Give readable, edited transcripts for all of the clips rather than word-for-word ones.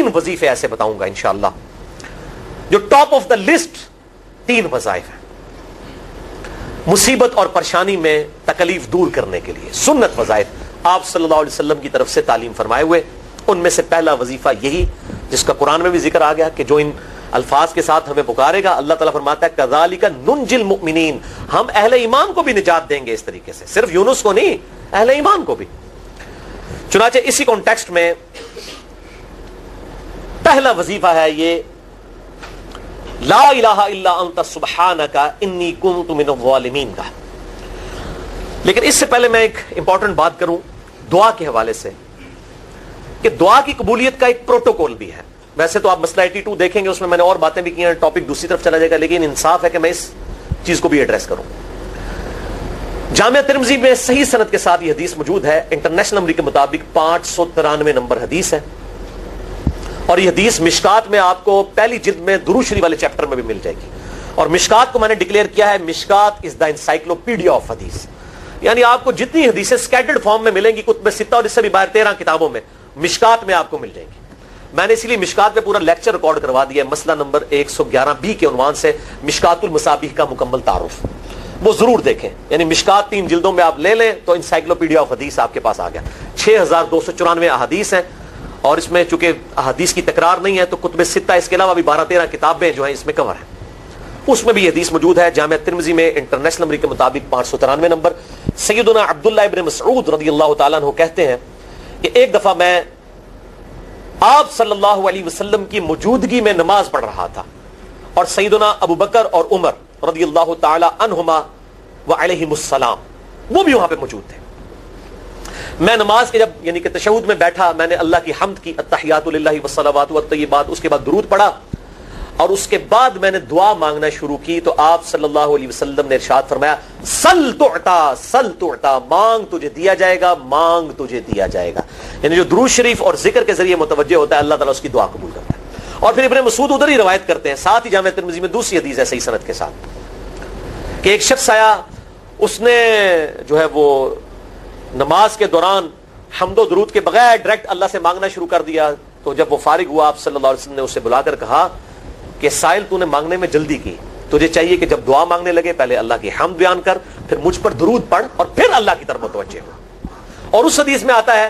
3 وظیفے ایسے بتاؤں گا انشاءاللہ جو ٹاپ آف دا لسٹ 3 وظائف ہیں مصیبت اور پریشانی میں تکلیف دور کرنے کے لیے، سنت وظائف آپ صلی اللہ علیہ وسلم کی طرف سے تعلیم فرمائے ہوئے. ان میں سے پہلا وظیفہ یہی جس کا قرآن میں بھی ذکر آ گیا کہ جو ان الفاظ کے ساتھ ہمیں پکارے گا، اللہ تعالیٰ فرماتا ہے کذالک ننجی المؤمنین، ہم اہل ایمان کو بھی نجات دیں گے اس طریقے سے، صرف یونس کو نہیں، اہل ایمان کو بھی. چنانچہ اسی کانٹیکسٹ میں پہلا وظیفہ ہے یہ لا الہ الا انت سبحانک انی کنت من الظالمین کا. لیکن اس سے پہلے میں ایک امپورٹنٹ بات کروں دعا کے حوالے سے کہ دعا کی قبولیت کا ایک پروٹوکول بھی ہے. ویسے تو آپ مسئلہ 82 دیکھیں گے، اس میں میں نے اور باتیں بھی کی ہیں، ٹاپک دوسری طرف چلا جائے گا، لیکن انصاف ہے کہ میں اس چیز کو بھی ایڈریس کروں. جامعہ ترمذی میں صحیح سند کے ساتھ یہ حدیث موجود ہے، انٹرنیشنل نمبر کے مطابق 593 نمبر حدیث ہے، اور یہ حدیث مشکات میں آپ کو پہلی جلد میں درود شریف والے چیپٹر میں بھی مل جائے گی. اور مشکات کو میں نے ڈکلیئر کیا ہے مشکات از دا انسائکلوپیڈیا آف حدیث، یعنی آپ کو جتنی حدیثیں سکیٹرڈ فارم میں ملیں گی کتب ستہ اور اس سے بھی باہر 13 کتابوں میں، مشکات میں آپ کو مل جائیں گی. میں نے اسی لیے مشکات پہ پورا لیکچر ریکارڈ کروا دیا ہے، مسئلہ نمبر 111B کے عنوان سے مشکات المصابیح کا مکمل تعارف، وہ ضرور دیکھیں. یعنی مشکات 3 جلدوں میں آپ لے لیں تو انسائکلوپیڈیا آف حدیث آپ کے پاس آ گیا. 6294 احادیث ہیں، اور اس میں چونکہ احادیث کی تکرار نہیں ہے تو کتب ستہ اس کے علاوہ بھی 12-13 کتابیں جو ہیں اس میں کور ہیں، اس میں بھی یہ حدیث موجود ہے. جامعہ ترمذی میں انٹرنیشنل نمبر کے مطابق 593 نمبر. سیدنا عبداللہ ابن مسعود رضی اللہ تعالیٰ عنہ کہتے ہیں کہ ایک دفعہ میں آپ صلی اللہ علیہ وسلم کی موجودگی میں نماز پڑھ رہا تھا، اور سیدنا ابو بکر اور عمر رضی اللہ تعالی عنہما وعلیہم السلام وہ بھی وہاں پہ موجود تھے. میں نماز کے جب یعنی کہ تشہد میں بیٹھا، میں نے اللہ کی حمد کی، التحیات للہ والصلوات والطیبات، اس کے بعد درود پڑھا، اور اس کے بعد میں نے دعا مانگنا شروع کی تو آپ صلی اللہ علیہ وسلم نے ارشاد فرمایا سل تعطا سل تعطا، مانگ تجھے دیا جائے گا، مانگ تجھے دیا جائے گا. یعنی جو درود شریف اور ذکر کے ذریعے متوجہ ہوتا ہے اللہ تعالیٰ اس کی دعا قبول کرتا ہے. اور پھر ابن مسعود ادھر ہی روایت کرتے ہیں، ساتھ ہی جامعہ ترمذی میں دوسری حدیث ہے صحیح سند کے ساتھ کہ ایک شخص آیا، اس نے جو ہے وہ نماز کے دوران حمد و درود کے بغیر ڈائریکٹ اللہ سے مانگنا شروع کر دیا. تو جب وہ فارغ ہوا آپ صلی اللہ علیہ وسلم نے اسے بلا کر کہا کہ سائل تو نے مانگنے میں جلدی کی، تجھے چاہیے کہ جب دعا مانگنے لگے پہلے اللہ کی حمد بیان کر، پھر مجھ پر درود پڑھ، اور پھر اللہ کی طرف متوجہ ہو. اور اس حدیث میں آتا ہے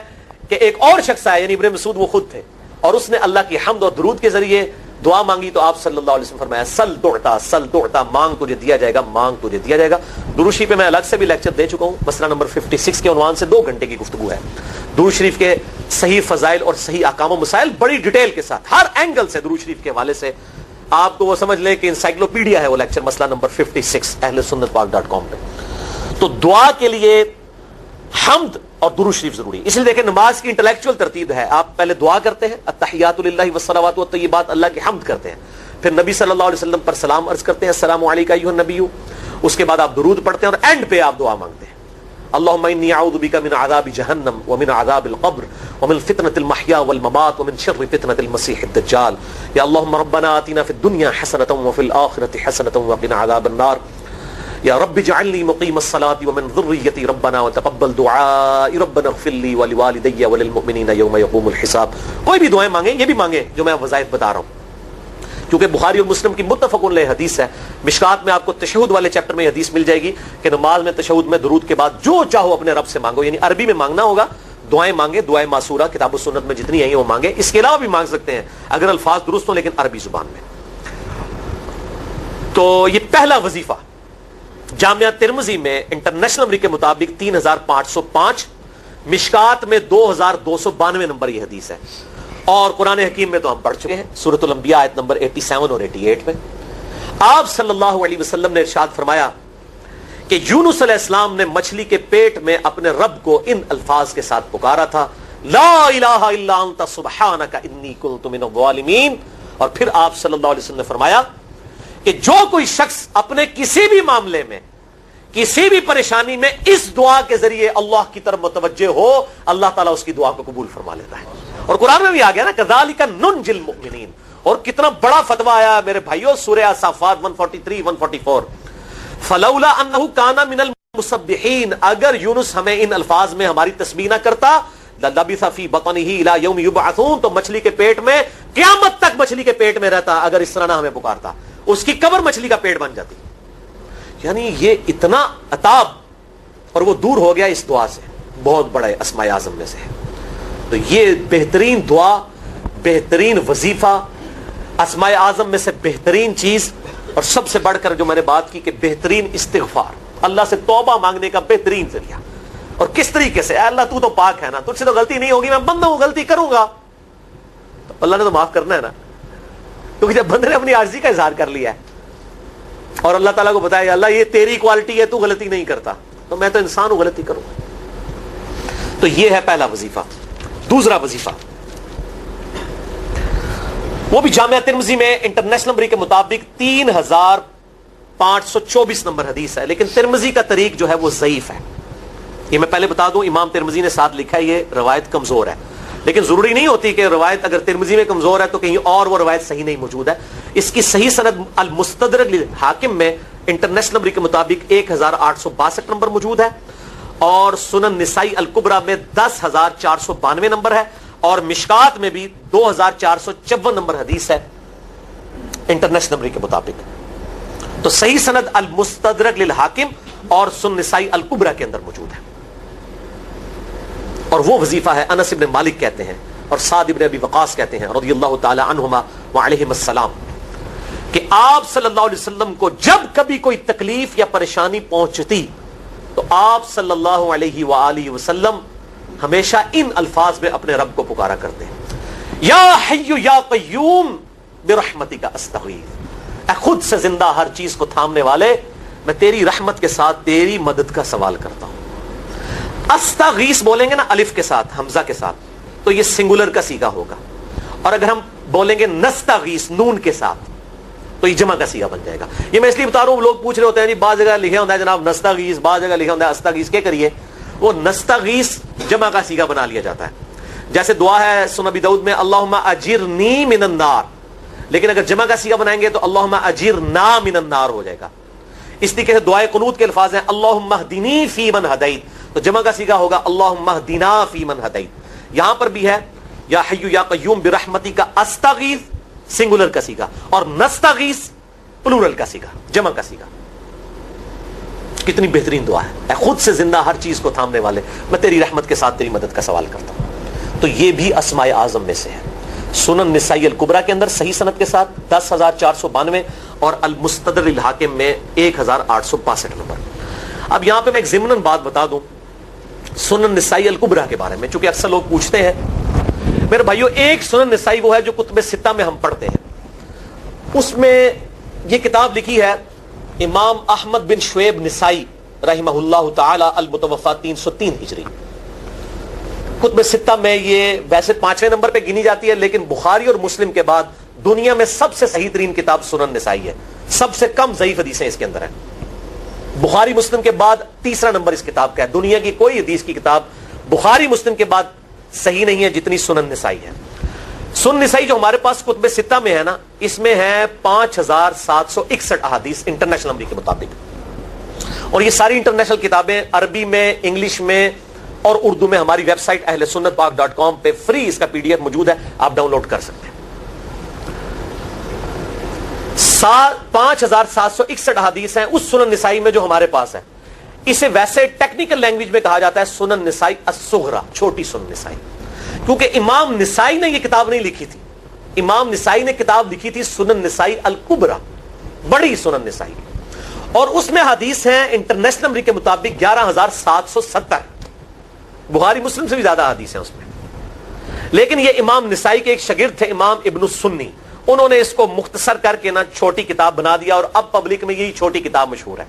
کہ ایک اور شخص آیا، یعنی ابن مسعود وہ خود تھے، اور اس نے اللہ کی حمد اور درود کے ذریعے دعا مانگی تو آپ صلی اللہ علیہ وسلم فرمایا سل تعطا سل تعطا، مانگ تجھے دیا جائے گا، مانگ تجھے دیا جائے گا. درود شریف پہ میں الگ سے بھی لیکچر دے چکا ہوں، مسئلہ نمبر 56 کے عنوان سے 2 گھنٹے کی گفتگو ہے. درود شریف کے صحیح فضائل اور صحیح احکام و مسائل بڑی ڈیٹیل کے ساتھ ہر اینگل سے درود شریف کے حوالے سے آپ کو وہ سمجھ لیں کہ انسائکلوپیڈیا ہے وہ لیکچر، مسئلہ نمبر 56 اہل سنت پاک .com پہ. تو دعا کے لیے حمد اور درود شریف ضروری ہے. اس لیے دیکھیں نماز کی انٹلیکچوئل ترتیب ہے، آپ پہلے دعا کرتے ہیں التحیات للہ والصلوات والطیبات، اللہ کی حمد کرتے ہیں، پھر نبی صلی اللہ علیہ وسلم پر سلام عرض کرتے ہیں السلام علیکم ایھا النبی، اس کے بعد آپ درود پڑھتے ہیں، اور اینڈ پہ آپ دعا مانگتے ہیں اللہم انی اعوذ بک من عذاب جہنم ومن عذاب القبر ومن فتنة المحیا والممات ومن شر فتنة المسیح الدجال، یا اللہم ربنا آتنا فی الدنیا حسنة وفی الآخرة حسنة وقنا عذاب النار، یا رب اجعلنی مقیم الصلاة ومن ذریتی ربنا وتقبل دعائی ربنا اغفر لی ولوالدی وللمؤمنین یوم یقوم الحساب. کوئی بھی دعائیں مانگیں، یہ بھی مانگیں جو میں وظائف بتا رہا ہوں، کیونکہ بخاری اور مسلم کی متفق علیہ حدیث ہے. مشکات میں آپ کو تشہد والے چیپٹر میں حدیث مل جائے گی کہ نماز میں تشہد میں درود کے بعد جو چاہو اپنے رب سے مانگو، یعنی عربی میں مانگنا ہوگا، دعائیں مانگے، دعائیں معصورہ کتاب و سنت میں جتنی ہیں وہ مانگے، اس کے علاوہ بھی مانگ سکتے ہیں اگر الفاظ درست ہوں لیکن عربی زبان میں. تو یہ پہلا وظیفہ جامعہ ترمذی میں انٹرنیشنل نمبر کے مطابق 3505، مشکات میں 2292 نمبر یہ حدیث ہے، اور قرآن حکیم میں تو ہم پڑھ چکے ہیں سورۃ الانبیاء آیت نمبر 87 اور 88 میں. آپ صلی اللہ علیہ وسلم نے ارشاد فرمایا کہ یونس علیہ السلام نے مچھلی کے پیٹ میں اپنے رب کو ان الفاظ کے ساتھ پکارا تھا لا الہ الا انت سبحانک انی کنت من الظالمین. اور پھر آپ صلی اللہ علیہ وسلم نے فرمایا کہ جو کوئی شخص اپنے کسی بھی معاملے میں کسی بھی پریشانی میں اس دعا کے ذریعے اللہ کی طرف متوجہ ہو، اللہ تعالیٰ اس کی دعا کو قبول فرما لیتا ہے. اور قرآن میں بھی آ گیا نا کذالک ننجی المؤمنین، اور کتنا بڑا فتویٰ آیا میرے بھائیو سورہ صافات 143 144 فلولا انہ کان من المسبحین، اگر یونس ہمیں ان الفاظ میں ہماری تسبیح نہ کرتا للبث فی بطنہ الی یوم یبعثون، تو مچھلی کے پیٹ میں قیامت تک مچھلی کے پیٹ میں رہتا اگر اس طرح نہ ہمیں پکارتا، اس کی قبر مچھلی کا پیٹ بن جاتی. یعنی یہ اتنا عطاب، اور وہ دور ہو گیا اس دعا سے، بہت بڑے اسماء اعظم میں سے ہے. تو یہ بہترین دعا، بہترین وظیفہ، اسماء اعظم میں سے بہترین چیز، اور سب سے بڑھ کر جو میں نے بات کی کہ بہترین استغفار، اللہ سے توبہ مانگنے کا بہترین ذریعہ. اور کس طریقے سے؟ اے اللہ تو پاک ہے نا، تجھ سے تو غلطی نہیں ہوگی، میں بندہ ہوں، غلطی کروں گا تو اللہ نے تو معاف کرنا ہے نا، کیونکہ جب بندے نے اپنی عاجزی کا اظہار کر لیا ہے اور اللہ تعالیٰ کو بتایا اللہ یہ تیری کوالٹی ہے، تو غلطی نہیں کرتا، تو میں تو انسان ہوں، غلطی کروں گا. تو یہ ہے پہلا وظیفہ. دوسرا وظیفہ وہ بھی جامعہ ترمذی میں انٹرنیشنل نمبر کے مطابق 3524 نمبر حدیث ہے، لیکن ترمذی کا طریق جو ہے وہ ضعیف ہے. یہ میں پہلے بتا دوں، امام ترمذی نے ساتھ لکھا ہے یہ روایت کمزور ہے، لیکن ضروری نہیں ہوتی کہ روایت اگر ترمذی میں کمزور ہے تو کہیں اور وہ روایت صحیح نہیں موجود ہے. اس کی صحیح سند المستدرک للحاکم میں انٹرنیشنل نمبر کے مطابق 1862 نمبر موجود ہے، اور سنن نسائی الکبریٰ میں 10492 نمبر ہے، اور مشکات میں بھی 2454 نمبر حدیث ہے انٹرنیشنل نمبر کے مطابق. تو صحیح سند المستدرک للحاکم اور سنن نسائی الکبریٰ کے اندر موجود ہے. اور وہ وظیفہ ہے انس ابن مالک کہتے ہیں اور سعد ابن ابی وقاص کہتے ہیں رضی اللہ تعالی عنہما وعلیہم السلام کہ آپ صلی اللہ علیہ وسلم کو جب کبھی کوئی تکلیف یا پریشانی پہنچتی تو آپ صلی اللہ علیہ وآلہ وسلم ہمیشہ ان الفاظ میں اپنے رب کو پکارا کرتے ہیں، یا حی یا قیوم برحمتک استغیث، اے خود سے زندہ ہر چیز کو تھامنے والے، میں تیری رحمت کے ساتھ تیری مدد کا سوال کرتا ہوں. استغیث بولیں گے نا الف کے ساتھ، حمزہ کے ساتھ، تو یہ سنگولر کا صیغہ ہوگا، اور اگر ہم بولیں گے نستغیث نون کے ساتھ تو یہ جمع کا صیغہ بن جائے گا. یہ میں اس لیے بتا رہا ہوں، لوگ پوچھ رہے ہوتے ہیں جی بعض جگہ لکھے ہوتا ہے جناب نستغیث، بعض جگہ لکھے ہوتا ہے استغیث، کیا کریے؟ وہ نستغیث جمع کا صیغہ بنا لیا جاتا ہے. جیسے دعا ہے سنن ابی داؤد میں اللہم اجرنی من النار، لیکن اگر جمع کا صیغہ بنائیں گے تو اللہم اجرنا من النار ہو جائے گا. اس طریقے سے دعائے قنوت کے الفاظ ہیں اللہم اہدنی فی من ہدیت، تو جمع کا صیغہ ہوگا اللہم اہدنا فی من ہدیت. یہاں پر بھی ہے یا حی یا قیوم برحمتک استغیث سنگولر کا صیغہ، اور نستغیث پلورل کا صیغہ، جمع کا صیغہ. کتنی بہترین دعا ہے، اے خود سے زندہ ہر چیز کو تھامنے والے، میں تیری رحمت کے ساتھ تیری مدد کا سوال کرتا ہوں. تو یہ بھی اسماء اعظم میں سے ہے. سنن نسائی الکبریٰ کے اندر صحیح سند کے ساتھ 10492 اور المستدرک للحاکم میں 1862 نمبر. اب یہاں پہ میں ایک ضمناً بات بتا دوں سنن نسائی الکبریٰ کے بارے میں، چونکہ اکثر لوگ پوچھتے ہیں. میرے بھائیو، ایک سنن نسائی وہ ہے جو کتب ستہ میں ہم پڑھتے ہیں، اس میں یہ کتاب لکھی ہے امام احمد بن شعیب نسائی رحمہ اللہ تعالی المتوفی 303 ہجری. کتب ستہ میں یہ ویسے 5ویں نمبر پہ گنی جاتی ہے، لیکن بخاری اور مسلم کے بعد دنیا میں سب سے صحیح ترین کتاب سنن نسائی ہے. سب سے کم ضعیف حدیثیں اس کے اندر ہیں. بخاری مسلم کے بعد تیسرا نمبر اس کتاب کا ہے. دنیا کی کوئی حدیث کی کتاب بخاری مسلم کے بعد صحیح نہیں ہے جتنی سنن نسائی ہے. سنن نسائی جو ہمارے پاس کتب ستہ میں ہے نا، اس میں ہے 5761 احادیث انٹرنیشنل نمبر کے مطابق، اور یہ ساری انٹرنیشنل کتابیں عربی میں، انگلش میں اور اردو میں ہماری ویب سائٹ اہل سنت پاک .com پہ فری اس کا PDF موجود ہے، آپ ڈاؤن لوڈ کر سکتے ہیں. 5761 احادیث ہیں اس سنن نسائی میں جو ہمارے پاس ہے. اسے ویسے ٹیکنیکل لینگویج میں کہا جاتا ہے سنن نسائی الصغریٰ، چھوٹی سنن نسائی، کیونکہ امام نسائی نے یہ کتاب نہیں لکھی تھی. امام نسائی نے کتاب لکھی تھی سنن نسائی الکبریٰ، بڑی سنن نسائی، اور اس میں حدیث ہیں انٹرنیشنل نمبر کے مطابق 11770. بخاری مسلم سے بھی زیادہ حدیث ہیں اس میں. لیکن یہ امام نسائی کے ایک شاگرد تھے امام ابن السنی، انہوں نے اس کو مختصر کر کے نا چھوٹی کتاب بنا دیا، اور اب پبلک میں یہی چھوٹی کتاب مشہور ہے.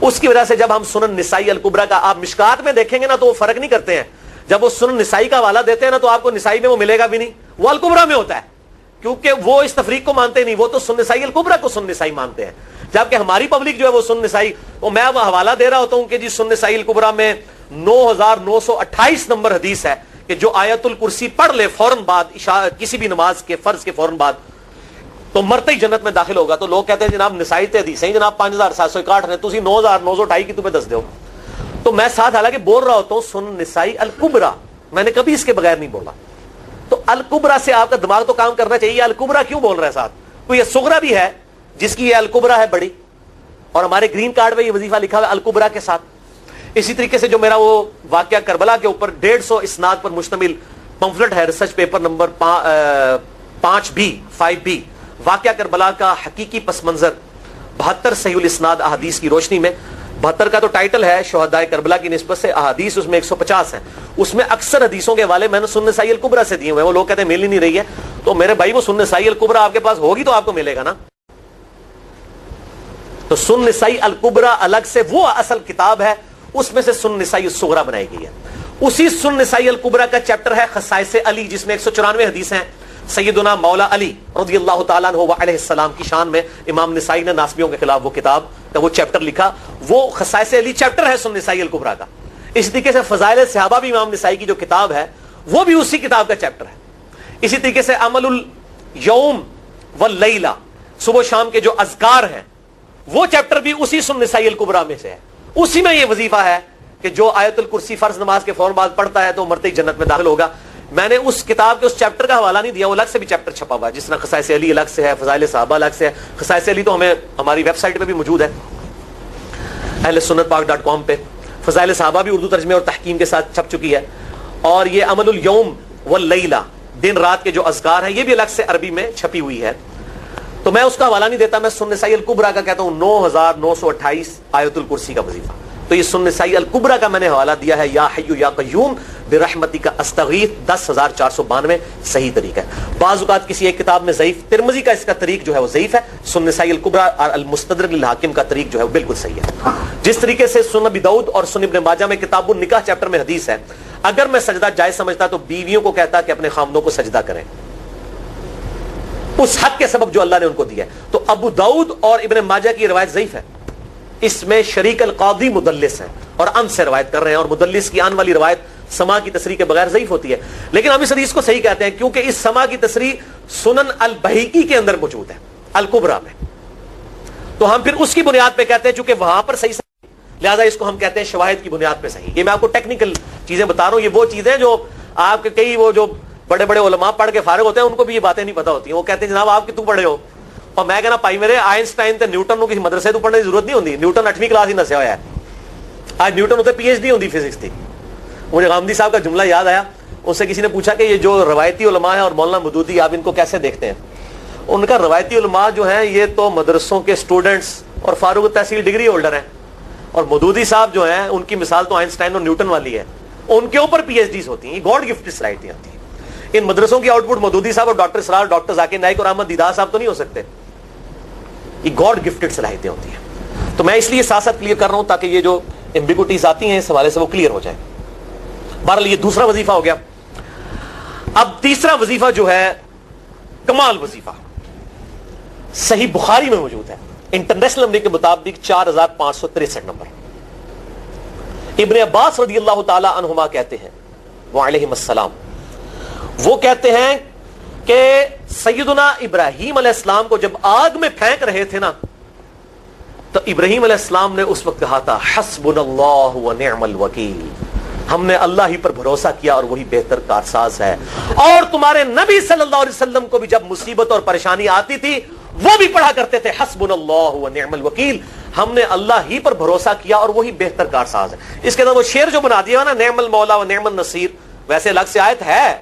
اس کی وجہ سے جب ہم سنن نسائی الکبریٰ کا آپ مشکات میں دیکھیں گے نا تو وہ فرق نہیں کرتے ہیں. جب وہ سنن نسائی کا حوالہ دیتے ہیں نا تو آپ کو نسائی میں وہ ملے گا بھی نہیں، وہ الکبریٰ میں ہوتا ہے، کیونکہ وہ اس تفریق کو مانتے نہیں، وہ تو سنن نسائی الکبریٰ کو سنن نسائی مانتے ہیں. جبکہ ہماری پبلک جو ہے وہ سنن نسائی، وہ میں وہ حوالہ دے رہا ہوتا ہوں کہ جی سنن نسائی الکبریٰ میں 9928 نمبر حدیث ہے کہ جو آیت الکرسی پڑھ لے فوراً بعد کسی بھی نماز کے فرض کے فوراً بعد تو مرتے ہی جنت میں داخل ہوگا. تو لوگ کہتے ہیں جناب نسائی تے حدیث ہیں جناب 5761 نے، تسی 9928 کی تمہیں دس دو. تو میں ساتھ حالانکہ بول رہا ہوتا ہوں سنن نسائی الکبریٰ، میں نے کبھی اس کے بغیر نہیں بولا. تو الکبرا سے آپ کا دماغ تو کام کرنا چاہیے. الکبرا کیوں بول رہا ہے ساتھ؟ کوئی یہ صغرا بھی ہے جس کی یہ الکبرا ہے بڑی, اور ہمارے گرین کارڈ میں یہ وظیفہ لکھا ہوا ہے الکبرا کے ساتھ. اسی طریقے سے جو میرا وہ واقعہ کربلا کے اوپر 150 اسناد پر مشتمل پمفلٹ ہے, ریسرچ پیپر نمبر 5B, واقعہ کربلا کا حقیقی پس منظر 72 صحیح الاسناد احادیث کی روشنی میں. 72 کا تو ٹائٹل ہے شہداء کربلا کی نسبت سے, احادیث اس میں 150 ہیں. اس میں اکثر حدیثوں کے حوالے میں نے سنن نسائی الکبرا سے دیے ہوئے ہیں. وہ لوگ کہتے ہیں مل ہی نہیں رہی ہے, تو میرے بھائی وہ سنن نسائی الکبرا آپ کے پاس ہوگی تو آپ کو ملے گا نا. تو سنن نسائی الکبرا الگ سے وہ اصل کتاب ہے, اس میں سے سنن نسائی الصغرا بنائی گئی ہے. اسی سنن نسائی الکبرا کا چیپٹر ہے خصائص علی, جس میں 194 حدیث ہیں. سیدنا مولا علی رضی اللہ تعالیٰ عنہ علیہ السلام کی شان میں امام نسائی نے ناسبیوں کے خلاف وہ کتاب کا وہ چیپٹر لکھا. وہ خصائص علی چیپٹر ہے سنن نسائی الکبرا کا. اس طریقے سے فضائل صحابہ بھی امام نسائی کی جو کتاب ہے وہ بھی اسی کتاب کا چیپٹر ہے. اسی طریقے سے عمل الیوم واللیلہ, صبح و شام کے جو اذکار ہیں وہ چیپٹر بھی اسی سنن نسائی الکبرا میں سے ہے. اسی میں یہ وظیفہ ہے کہ جو آیت الکرسی فرض نماز کے فوراً بعد پڑھتا ہے تو مرتے ہی جنت میں داخل ہوگا. میں نے اس کتاب کے اس چیپٹر کا حوالہ نہیں دیا, وہ الگ سے بھی چیپٹر چھپا ہوا ہے, جس طرح خصائص علی الگ سے ہے, فضائل صحابہ الگ سے ہے. خصائص علی تو ہمیں ہماری ویب سائٹ پہ بھی موجود ہے اہل سنت پاک.com پہ. فضائل صحابہ بھی اردو ترجمے اور تحکیم کے ساتھ چھپ چکی ہے. اور یہ عمل الیوم واللیلہ, دن رات کے جو اذکار ہیں, یہ بھی الگ سے عربی میں چھپی ہوئی ہے. تو میں اس کا حوالہ نہیں دیتا, میں سنن نسائی الکبرا کا کہتا ہوں 9928 آیت الکرسی کا وظیفہ. تو یہ سنن نسائی الکبرا کا میں نے حوالہ دیا ہے, یا حی یا قیوم برحمتک استغیث 10492 صحیح طریقہ ہے. بعض اوقات کسی ایک کتاب میں ضعیف, ترمذی کا اس کا طریق جو ہے وہ ضعیف ہے, سنن نسائی الکبرا اور المستدرک للحاکم کا طریق جو ہے وہ بالکل صحیح ہے. جس طریقے سے سنن ابی داؤد اور سنن ابن ماجہ میں کتاب النکاح چیپٹر میں حدیث ہے, اگر میں سجدہ جائز سمجھتا تو بیویوں کو کہتا کہ اپنے خامدوں کو سجدہ کریں اس حق کے سبب جو اللہ نے ان کو دیا ہے. تو ابو داؤد اور ابن ماجہ کی روایت ضعیف ہے, اس میں شریک القاضی مدلس ہے اور ان سے روایت کر رہے ہیں, اور مدلس کی ان والی روایت سما کی تصریح کے بغیر ضعیف ہوتی ہے. لیکن ہم اس حدیث کو صحیح کہتے ہیں کیونکہ اس سما کی تصریح سنن البہیقی کے اندر موجود ہے الکبرا میں, تو ہم پھر اس کی بنیاد پہ کہتے ہیں چونکہ وہاں پر صحیح, لہذا اس کو ہم کہتے ہیں شواہد کی بنیاد پہ صحیح. یہ میں آپ کو ٹیکنیکل چیزیں بتا رہا ہوں, یہ وہ چیزیں جو آپ کے کئی وہ جو بڑے بڑے علماء پڑھ کے فارغ ہوتے ہیں ان کو بھی یہ باتیں نہیں پتا ہوتی ہیں. وہ کہتے ہیں جناب آپ کتوں پڑھے ہو, اور میں کہنا پائی میرے آئنسٹائن تے نیوٹن کو کسی مدرسے تو پڑھنے کی ضرورت نہیں ہوتی. نیوٹن 8ویں کلاس ہی نسیا ہوا ہے, آج نیوٹن ہوتے پی ایچ ڈی ہوتی فزکس تھی. مجھے غامدی صاحب کا جملہ یاد آیا, اس سے کسی نے پوچھا کہ یہ جو روایتی علماء ہیں اور مولانا مودودی آپ ان کو کیسے دیکھتے ہیں؟ ان کا روایتی علماء جو ہیں یہ تو مدرسوں کے اسٹوڈنٹس اور فاروق تحصیل ڈگری ہولڈر ہیں, اور مودودی صاحب جو ہیں ان کی مثال تو آئنسٹائن اور نیوٹن والی ہے, ان کے اوپر پی ایچ ڈیز ہوتی ہیں, یہ گاڈ گفٹڈ صلاحیتیں ہوتی ہیں. ان مدرسوں کی آؤٹ پٹ مودودی صاحب اور ڈاکٹر اسرار, ڈاکٹر ذاکر نائک اور احمد دیدار صاحب تو نہیں ہو سکتے. یہ گاڈ گفٹڈ صلاحیتیں ہوتی ہیں. تو میں اس لیے ساتھ ساتھ کلیئر کر رہا ہوں تاکہ یہ جو ایمبیگوٹیز آتی ہیں اس حوالے سے وہ کلیئر ہو جائے. بہرحال یہ دوسرا وظیفہ ہو گیا. اب تیسرا وظیفہ جو ہے کمال وظیفہ, صحیح بخاری میں موجود ہے, انٹرنیشنل نمبر کے مطابق 4563 نمبر. ابن عباس رضی اللہ تعالی عنہما کہتے ہیں وعلیہم السلام, وہ کہتے ہیں کہ سیدنا ابراہیم علیہ السلام کو جب آگ میں پھینک رہے تھے نا, تو ابراہیم علیہ السلام نے اس وقت کہا تھا حسبنا اللہ ونعم الوکیل, ہم نے اللہ ہی پر بھروسہ کیا اور وہی بہتر کارساز ہے. اور تمہارے نبی صلی اللہ علیہ وسلم کو بھی جب مصیبت اور پریشانی آتی تھی وہ بھی پڑھا کرتے تھے حسبنا اللہ ونعم الوکیل, ہم نے اللہ ہی پر بھروسہ کیا اور وہی بہتر کارساز ہے. اس کے اندر وہ شعر جو بنا دیا نا, نعم المولا و نعم النصیر, ویسے الگ سے آیت ہے,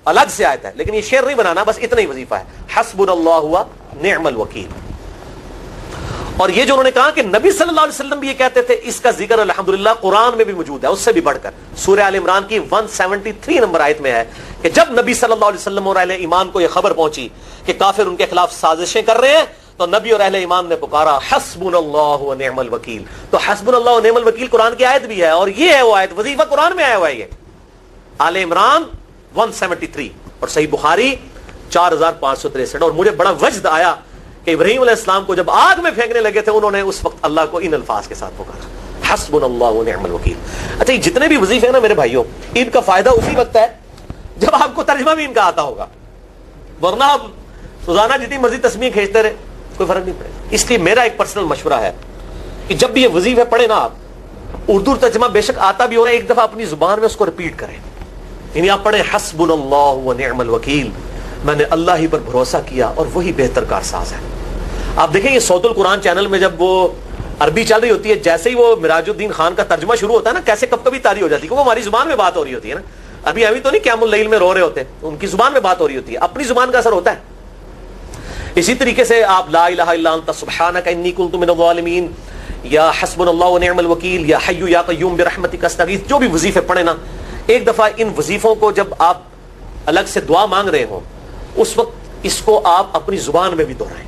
الگ سے آیت ہے, لیکن یہ شعر نہیں بنانا, بس اتنا ہی وظیفہ ہے حسبنا اللہ و نعم الوکیل. اور یہ جو انہوں نے کہا کہ نبی صلی اللہ علیہ وسلم بھی یہ کہتے تھے, اس کا ذکر الحمدللہ قرآن میں بھی موجود ہے, اس سے بھی بڑھ کر سورہ آل عمران کی 173 نمبر آیت میں ہے کہ جب نبی صلی اللہ علیہ وسلم اور اہل ایمان کو یہ خبر پہنچی کہ کافر ان کے خلاف سازشیں کر رہے ہیں, تو نبی اور اہل ایمان نے پکارا حسبنا اللہ و نعم الوکیل. تو حسبنا اللہ و نعم الوکیل قرآن کی آیت بھی ہے, اور یہ ہے وہ آیت, وظیفہ قرآن میں آیا ہوا ہے. یہ آل عمران 173 اور صحیح بخاری 4563. اور مجھے بڑا وجد آیا کہ ابراہیم علیہ السلام کو جب آگ میں پھینکنے لگے تھے انہوں نے اس وقت اللہ کو ان الفاظ کے ساتھ پکارا حسبنا اللہ و نعم الوکیل. اچھا, یہ جتنے بھی وظیفے ہیں نا میرے بھائیوں, ان کا فائدہ اسی وقت ہے جب آپ کو ترجمہ بھی ان کا آتا ہوگا, ورنہ آپ روزانہ جتنی مرضی تسبیح کھینچتے رہے کوئی فرق نہیں پڑے. اس لیے میرا ایک پرسنل مشورہ ہے کہ جب بھی یہ وظیفے پڑھے نا آپ, اردو ترجمہ بے شک آتا بھی ہو رہا ہے, ایک دفعہ اپنی زبان میں اس کو ریپیٹ کریں, یعنی آپ پڑھیں حسبنا اللہ و نعم الوکیل، میں نے اللہ ہی پر بھروسہ کیا اور وہی بہتر کارساز ہے۔ آپ دیکھیں یہ صوت القرآن چینل میں جب وہ عربی چل رہی ہوتی ہے، جیسے ہی وہ مراج الدین خان کا ترجمہ شروع ہوتا ہے نا، کیسے کب کبھی تاری ہو جاتی ہے، کیونکہ وہ ہماری زبان میں بات ہو رہی ہوتی ہے نا۔ ابھی تو نہیں قیام اللیل میں رو رہے ہوتے، ان کی زبان میں بات ہو رہی ہوتی ہے، اپنی زبان کا اثر ہوتا ہے۔ اسی طریقے سے آپ لا الہ الا انت سبحانک انی کنت من الظالمین، یا حسبنا اللہ و نعم الوکیل، یا حی یا قیوم برحمتک استغیث، جو بھی وظیفے پڑھیں نا، ایک دفعہ ان وظیفوں کو جب آپ الگ سے دعا مانگ رہے ہوں، اس وقت اس کو آپ اپنی زبان میں بھی دہرائیں۔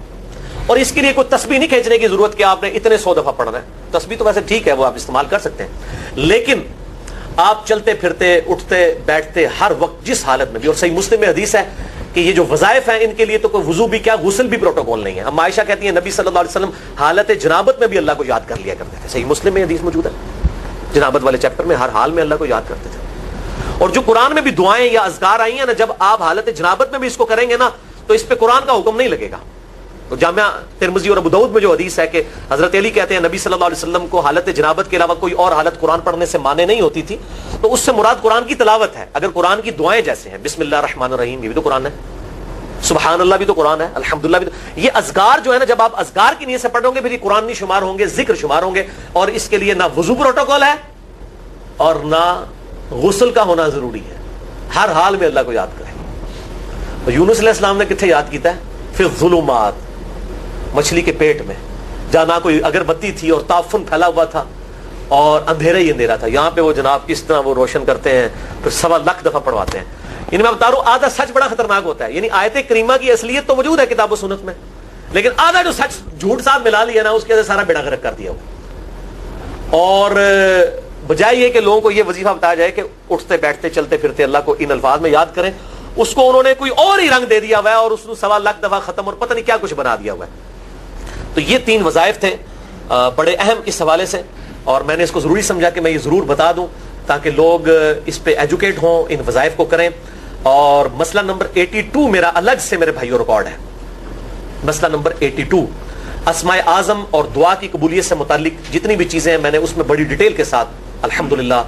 اور اس کے لیے کوئی تسبیح نہیں کھینچنے کی ضرورت کہ آپ نے اتنے 100 دفعہ پڑھنا ہے، تسبیح تو ویسے ٹھیک ہے، وہ آپ استعمال کر سکتے ہیں، لیکن آپ چلتے پھرتے اٹھتے بیٹھتے ہر وقت جس حالت میں بھی، اور صحیح مسلم میں حدیث ہے کہ یہ جو وظائف ہیں ان کے لیے تو کوئی وضو بھی کیا، غسل بھی پروٹوکول نہیں ہے۔ ہم عائشہ کہتی ہیں نبی صلی اللہ علیہ وسلم حالت جنابت میں بھی اللہ کو یاد کر لیا کرتے تھے، صحیح مسلم میں حدیث موجود ہے، جنابت والے چیپٹر میں ہر حال میں اللہ کو یاد کرتے تھے۔ اور جو قرآن میں بھی دعائیں یا اذکار آئی ہیں نا، جب آپ حالت جنابت میں بھی اس کو کریں گے نا تو اس پہ قرآن کا حکم نہیں لگے گا۔ تو جامعہ ترمذی اور ابو داؤد میں جو حدیث ہے کہ حضرت علی کہتے ہیں نبی صلی اللہ علیہ وسلم کو حالت جنابت کے علاوہ کوئی اور حالت قرآن پڑھنے سے مانے نہیں ہوتی تھی، تو اس سے مراد قرآن کی تلاوت ہے۔ اگر قرآن کی دعائیں جیسے ہیں بسم اللہ الرحمن الرحیم، یہ بھی تو قرآن ہے، سبحان اللہ بھی تو قرآن ہے، الحمدللہ بھی تو، یہ اذکار جو ہے نا، جب آپ اذکار کی نیت سے پڑھیں گے پھر یہ قرآن نہیں شمار ہوں گے، ذکر شمار ہوں گے، اور اس کے لیے نہ وضو پروٹوکول ہے اور نہ غسل کا ہونا ضروری ہے، ہر حال میں اللہ کو یاد کریں۔ یونس علیہ السلام نے کتنے یاد کیتا ہے؟ پھر الظلمات، مچھلی کے پیٹ میں، جہاں نہ کوئی اگربتی تھی اور تعفن پھیلا ہوا تھا اور اندھیرا ہی اندھیرا تھا، یہاں پہ وہ جناب کس طرح وہ روشن کرتے ہیں، پھر 1.25 دفعہ پڑھواتے ہیں۔ یعنی میں بتا رہا ہوں آدھا سچ بڑا خطرناک ہوتا ہے، یعنی آیت کریمہ کی اصلیت تو موجود ہے کتاب و سنت میں، لیکن آدھا جو سچ جھوٹ ساتھ ملا لیا نا، اس کے سارا بیڑا غرق کر دیا ہو۔ اور بجائے یہ کہ لوگوں کو یہ وظیفہ بتایا جائے کہ اٹھتے بیٹھتے چلتے پھرتے اللہ کو ان الفاظ میں یاد کریں، اس کو انہوں نے کوئی اور ہی رنگ دے دیا ہوا ہے اور اس نے 1.25 دفعہ ختم اور پتہ نہیں کیا کچھ بنا دیا ہوا ہے۔ تو یہ 3 وظائف تھے بڑے اہم اس حوالے سے، اور میں نے اس کو ضروری سمجھا کہ میں یہ ضرور بتا دوں تاکہ لوگ اس پہ ایجوکیٹ ہوں، ان وظائف کو کریں۔ اور مسئلہ نمبر 82 میرا الگ سے میرے بھائیوں ریکارڈ ہے، مسئلہ نمبر 82 اسماء اعظم اور دعا کی قبولیت سے متعلق جتنی بھی چیزیں ہیں میں نے اس میں بڑی ڈیٹیل کے ساتھ الحمدللہ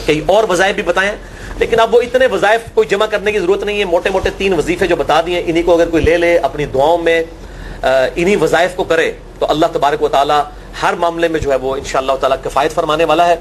کئی اور وظائف بھی بتائے ہیں، لیکن اب وہ اتنے وظائف کوئی جمع کرنے کی ضرورت نہیں ہے، موٹے موٹے 3 وظیفے جو بتا دیے انہی کو اگر کوئی لے لے اپنی دعاؤں میں، انہی وظائف کو کرے تو اللہ تبارک و تعالی ہر معاملے میں جو ہے وہ انشاءاللہ تعالی کفایت فرمانے والا ہے۔